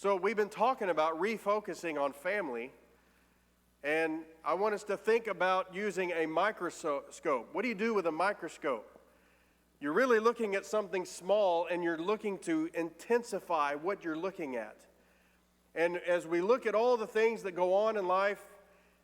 So we've been talking about refocusing on family, and I want us to think about using a microscope. What do you do with a microscope? You're really looking at something small, and you're looking to intensify what you're looking at. And as we look at all the things that go on in life,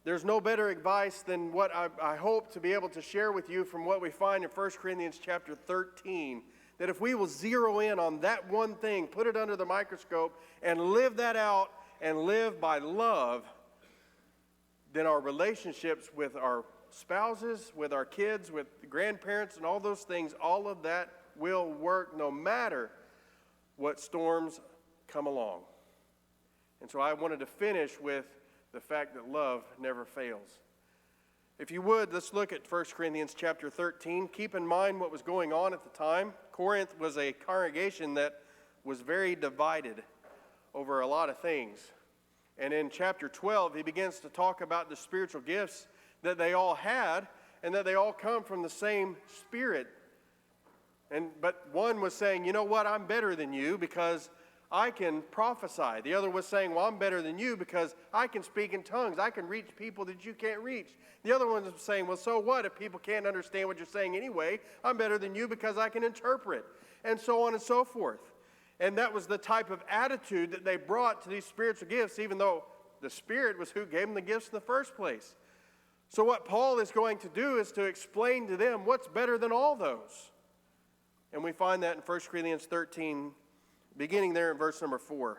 there's no better advice than what I hope to be able to share with you from what we find in 1 Corinthians chapter 13, that if we will zero in on that one thing, put it under the microscope, and live that out and live by love, then our relationships with our spouses, with our kids, with grandparents, and all those things, all of that will work no matter what storms come along. And so I wanted to finish with the fact that love never fails. If you would, let's look at 1 Corinthians chapter 13. Keep in mind what was going on at the time. Corinth was a congregation that was very divided over a lot of things. And in chapter 12, he begins to talk about the spiritual gifts that they all had and that they all come from the same Spirit. But one was saying, you know what, I'm better than you because I can prophesy. The other was saying, well, I'm better than you because I can speak in tongues. I can reach people that you can't reach. The other one was saying, well, so what if people can't understand what you're saying anyway? I'm better than you because I can interpret. And so on and so forth. And that was the type of attitude that they brought to these spiritual gifts, even though the Spirit was who gave them the gifts in the first place. So what Paul is going to do is to explain to them what's better than all those. And we find that in 1 Corinthians 13, beginning there in verse number 4. It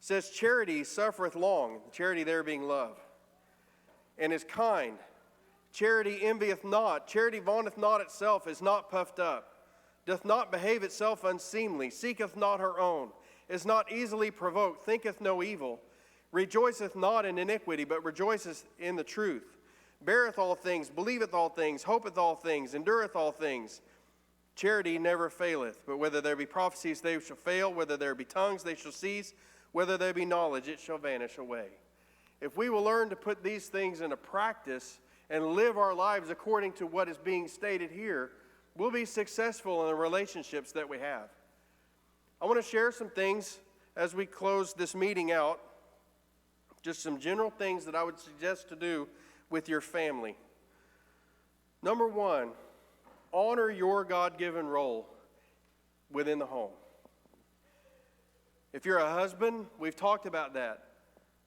says, charity suffereth long, charity there being love, and is kind. Charity envieth not, charity vaunteth not itself, is not puffed up, doth not behave itself unseemly, seeketh not her own, is not easily provoked, thinketh no evil, rejoiceth not in iniquity, but rejoiceth in the truth, beareth all things, believeth all things, hopeth all things, endureth all things. Charity never faileth, but whether there be prophecies, they shall fail. Whether there be tongues, they shall cease. Whether there be knowledge, it shall vanish away. If we will learn to put these things into practice and live our lives according to what is being stated here, we'll be successful in the relationships that we have. I want to share some things as we close this meeting out, just some general things that I would suggest to do with your family. Number one, honor your God-given role within the home. If you're a husband, we've talked about that.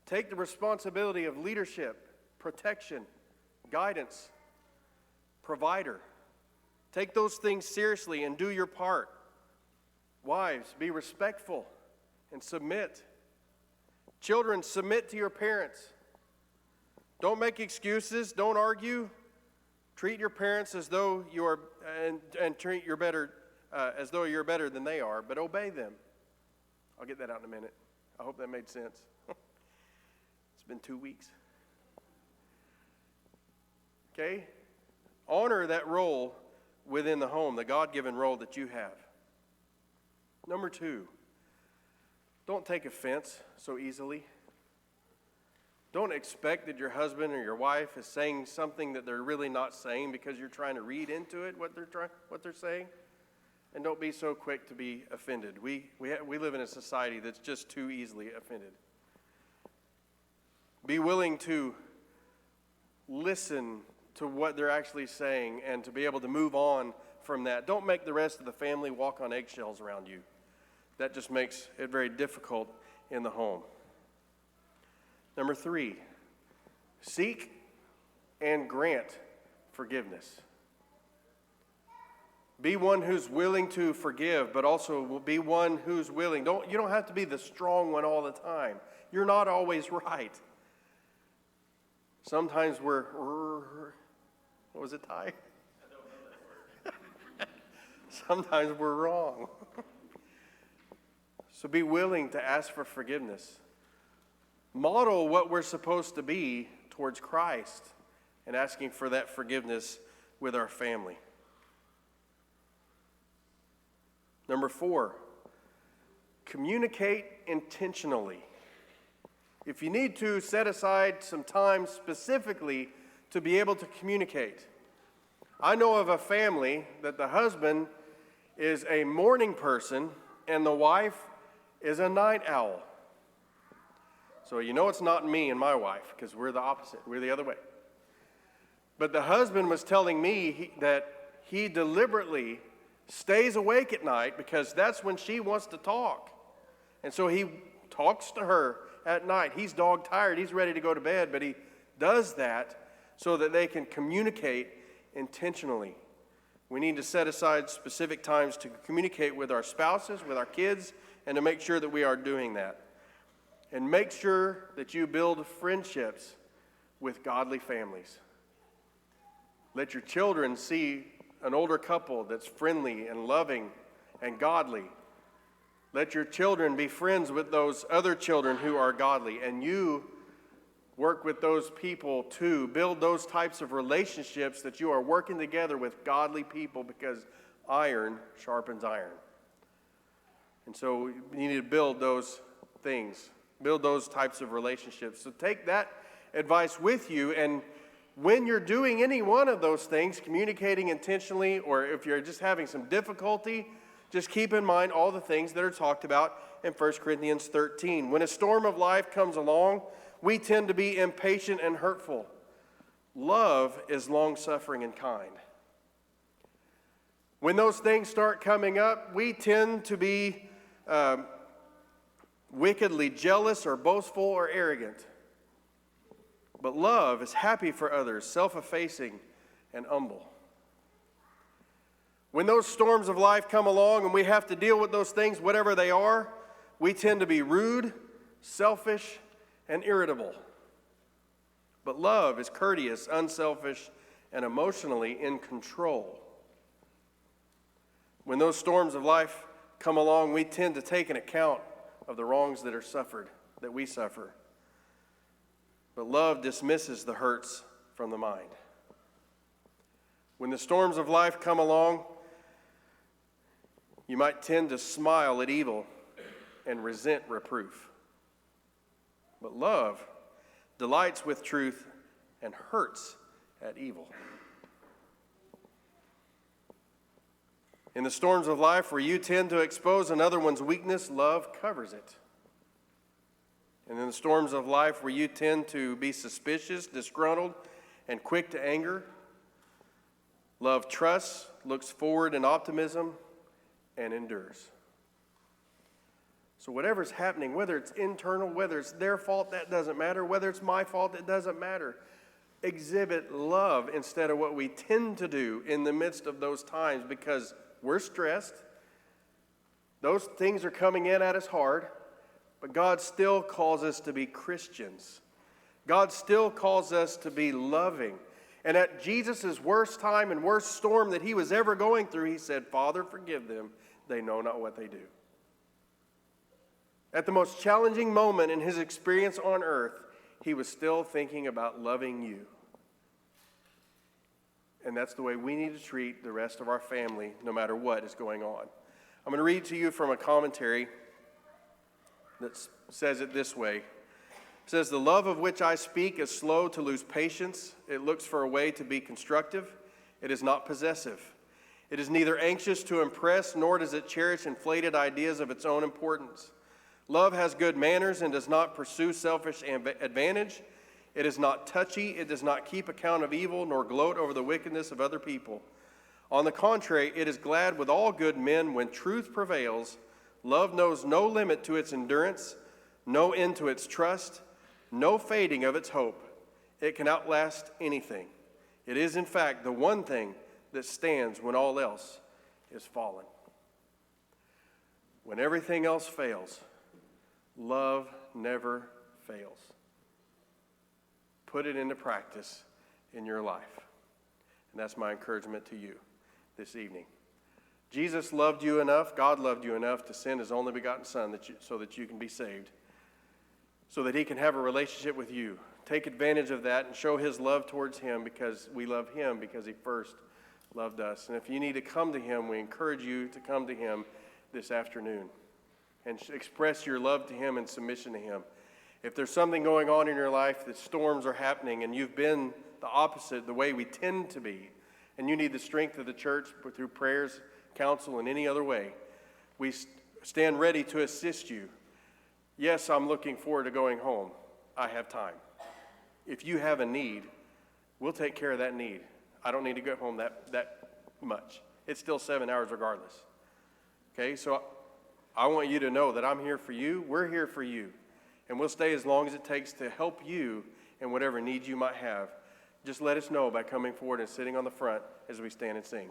Take the responsibility of leadership, protection, guidance, provider. Take those things seriously and do your part. Wives, be respectful and submit. Children, submit to your parents. Don't make excuses. Don't argue. Treat your parents as though you are, and treat your better as though you're better than they are, but obey them. I'll get that out in a minute. I hope that made sense. It's been 2 weeks. Okay? Honor that role within the home, the God-given role that you have. Number 2, don't take offense so easily. Don't expect that your husband or your wife is saying something that they're really not saying because you're trying to read into it what they're saying. And don't be so quick to be offended. We live in a society that's just too easily offended. Be willing to listen to what they're actually saying and to be able to move on from that. Don't make the rest of the family walk on eggshells around you. That just makes it very difficult in the home. Number 3, seek and grant forgiveness. Be one who's willing to forgive, but also be one who's willing. You don't have to be the strong one all the time. You're not always right. Sometimes what was it, Ty? I don't know that word. Sometimes we're wrong. So be willing to ask for forgiveness. Model what we're supposed to be towards Christ and asking for that forgiveness with our family. Number 4, communicate intentionally. If you need to, set aside some time specifically to be able to communicate. I know of a family that the husband is a morning person and the wife is a night owl. So you know it's not me and my wife, because we're the opposite. We're the other way. But the husband was telling me that he deliberately stays awake at night because that's when she wants to talk. And so he talks to her at night. He's dog tired. He's ready to go to bed, but he does that so that they can communicate intentionally. We need to set aside specific times to communicate with our spouses, with our kids, and to make sure that we are doing that. And make sure that you build friendships with godly families. Let your children see an older couple that's friendly and loving and godly. Let your children be friends with those other children who are godly, and you work with those people too. Build those types of relationships that you are working together with godly people, because iron sharpens iron. And so you need to build those things, build those types of relationships. So take that advice with you, and when you're doing any one of those things, communicating intentionally, or if you're just having some difficulty, just keep in mind all the things that are talked about in 1 Corinthians 13. When a storm of life comes along, we tend to be impatient and hurtful. Love is long-suffering and kind. When those things start coming up, we tend to be wickedly jealous or boastful or arrogant. But love is happy for others, self-effacing, and humble. When those storms of life come along and we have to deal with those things, whatever they are, we tend to be rude, selfish, and irritable. But love is courteous, unselfish, and emotionally in control. When those storms of life come along, we tend to take an account of the wrongs that are suffered, that we suffer. But love dismisses the hurts from the mind. When the storms of life come along, you might tend to smile at evil and resent reproof. But love delights with truth and hurts at evil. In the storms of life where you tend to expose another one's weakness, love covers it. And in the storms of life where you tend to be suspicious, disgruntled, and quick to anger, love trusts, looks forward in optimism, and endures. So whatever's happening, whether it's internal, whether it's their fault, that doesn't matter. Whether it's my fault, it doesn't matter. Exhibit love instead of what we tend to do in the midst of those times, because we're stressed. Those things are coming in at us hard, but God still calls us to be Christians. God still calls us to be loving. And at Jesus' worst time and worst storm that he was ever going through, he said, "Father, forgive them. They know not what they do." At the most challenging moment in his experience on earth, he was still thinking about loving you. And that's the way we need to treat the rest of our family, no matter what is going on. I'm going to read to you from a commentary that says it this way. It says, "The love of which I speak is slow to lose patience. It looks for a way to be constructive. It is not possessive. It is neither anxious to impress, nor does it cherish inflated ideas of its own importance. Love has good manners and does not pursue selfish advantage. It is not touchy. It does not keep account of evil, nor gloat over the wickedness of other people. On the contrary, it is glad with all good men when truth prevails. Love knows no limit to its endurance, no end to its trust, no fading of its hope. It can outlast anything. It is, in fact, the one thing that stands when all else is fallen." When everything else fails, love never fails. Put it into practice in your life. And that's my encouragement to you this evening. Jesus loved you enough, God loved you enough to send his only begotten Son so that you can be saved, so that he can have a relationship with you. Take advantage of that and show his love towards him, because we love him because he first loved us. And if you need to come to him, we encourage you to come to him this afternoon and express your love to him and submission to him. If there's something going on in your life, that storms are happening, and you've been the opposite, the way we tend to be, and you need the strength of the church through prayers, counsel, and any other way, we stand ready to assist you. Yes, I'm looking forward to going home. I have time. If you have a need, we'll take care of that need. I don't need to get home that much. It's still 7 hours regardless. Okay, so I want you to know that I'm here for you. We're here for you. And we'll stay as long as it takes to help you in whatever needs you might have. Just let us know by coming forward and sitting on the front as we stand and sing.